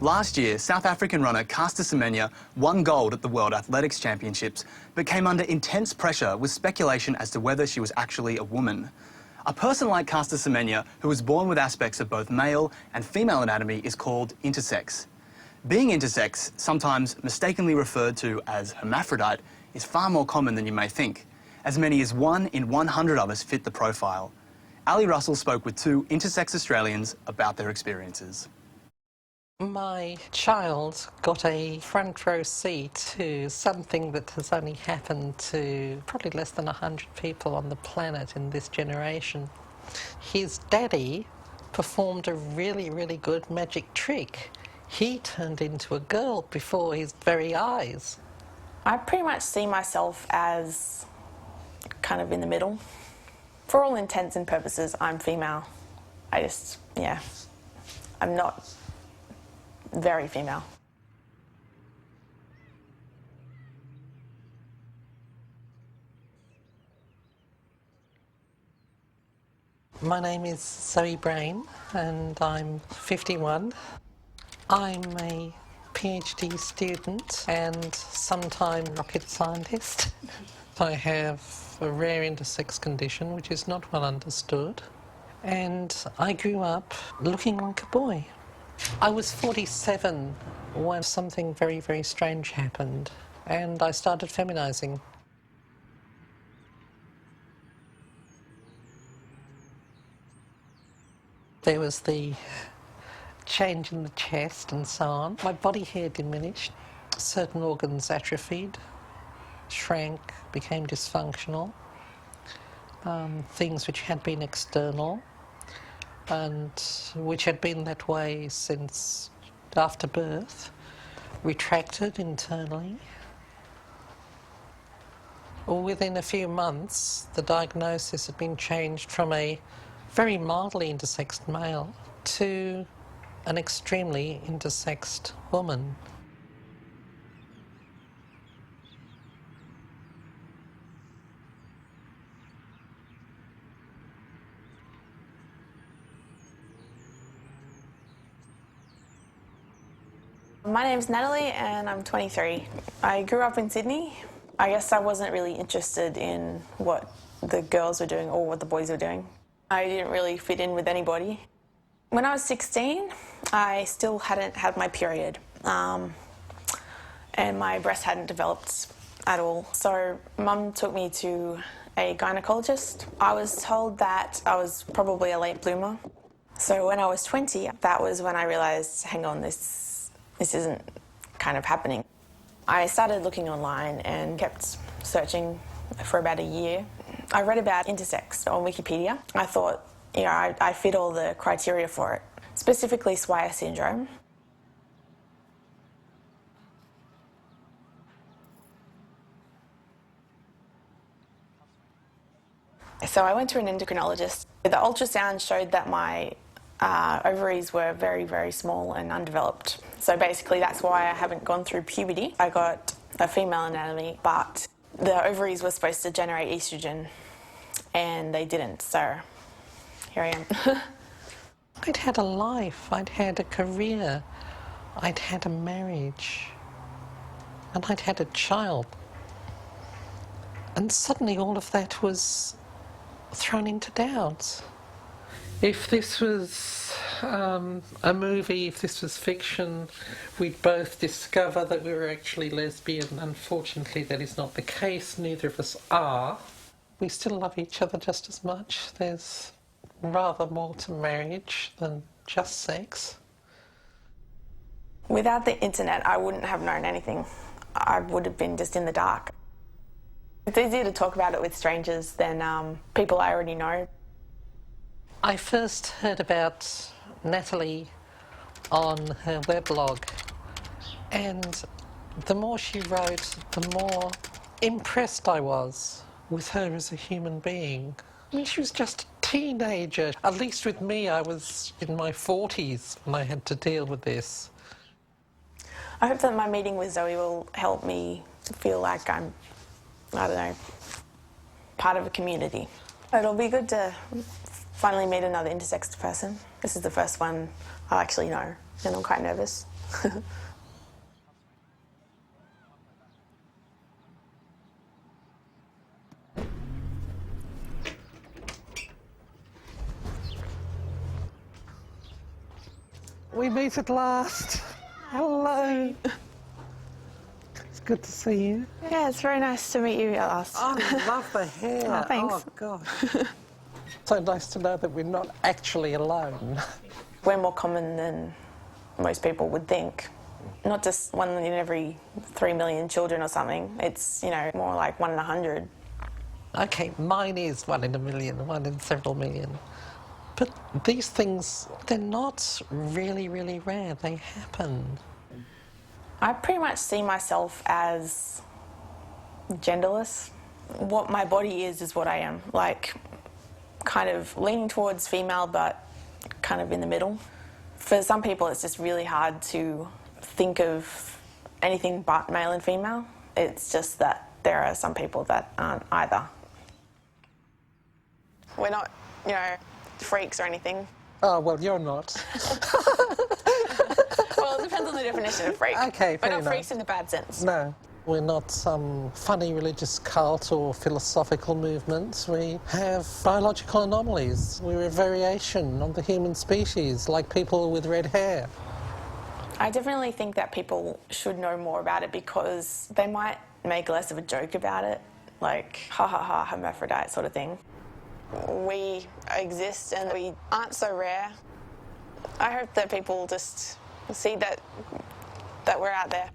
Last year, South African runner Caster Semenya won gold at the World Athletics Championships, but came under intense pressure with speculation as to whether she was actually a woman. A person like Caster Semenya, who was born with aspects of both male and female anatomy, is called intersex. Being intersex, sometimes mistakenly referred to as hermaphrodite, is far more common than you may think. As many as 1 in 100 of us fit the profile. Ali Russell spoke with 2 intersex Australians about their experiences. My child got a front row seat to something that has only happened to probably less than 100 people on the planet in this generation. His daddy performed a really, really good magic trick. He turned into a girl before his very eyes. I pretty much see myself as kind of in the middle. For all intents and purposes, I'm female. I'm not very female. My name is Zoe Brain and I'm 51. I'm a PhD student and sometime rocket scientist. I have a rare intersex condition which is not well understood, and I grew up looking like a boy. I was 47 when something very, very strange happened and I started feminising. There was the change in the chest and so on. My body hair diminished, certain organs atrophied, shrank, became dysfunctional. Things which had been external and which had been that way since after birth retracted internally. Within a few months, the diagnosis had been changed from a very mildly intersexed male to an extremely intersexed woman. My name's Natalie and I'm 23. I grew up in Sydney. I guess I wasn't really interested in what the girls were doing or what the boys were doing. I didn't really fit in with anybody. When I was 16, I still hadn't had my period, and my breast hadn't developed at all. So Mum took me to a gynecologist. I was told that I was probably a late bloomer. So when I was 20, that was when I realised, hang on, this isn't kind of happening. I started looking online and kept searching for about a year. I read about intersex on Wikipedia. I thought, you know, I fit all the criteria for it, specifically Swyer syndrome. So I went to an endocrinologist. The ultrasound showed that my ovaries were very, very small and undeveloped. So basically that's why I haven't gone through puberty. I got a female anatomy, but the ovaries were supposed to generate estrogen and they didn't, so here I am. I'd had a life, I'd had a career, I'd had a marriage, and I'd had a child. And suddenly all of that was thrown into doubt. If this was a movie, if this was fiction, we'd both discover that we were actually lesbian. Unfortunately, that is not the case. Neither of us are. We still love each other just as much. There's rather more to marriage than just sex. Without the internet, I wouldn't have known anything. I would have been just in the dark. It's easier to talk about it with strangers than people I already know. I first heard about Natalie on her weblog, and the more she wrote, the more impressed I was with her as a human being. I mean, she was just a teenager. At least with me, I was in my 40s when I had to deal with this. I hope that my meeting with Zoe will help me feel like I'm, I don't know, part of a community. It'll be good to finally meet another intersex person. This is the first one I actually know, and I'm quite nervous. We meet at last. Hello. It's good to see you. Yeah, it's very nice to meet you at last. I love the hair. Oh, thanks. Oh, God. So nice to know that we're not actually alone. We're more common than most people would think. Not just 1 in every 3 million children or something. It's, you know, more like 1 in 100. Okay, mine is 1 in a million, 1 in several million. But these things, they're not really, really rare. They happen. I pretty much see myself as genderless. What my body is what I am. Like, kind of leaning towards female, but kind of in the middle. For some people, it's just really hard to think of anything but male and female. It's just that there are some people that aren't either. We're not, you know, freaks or anything. Oh, well, you're not. Well, it depends on the definition of freak. Okay, We're fair not enough. freaks in the bad sense. No. We're not some funny religious cult or philosophical movement. We have biological anomalies. We're a variation on the human species, like people with red hair. I definitely think that people should know more about it because they might make less of a joke about it, like, ha ha ha, hermaphrodite sort of thing. We exist and we aren't so rare. I hope that people just see that we're out there.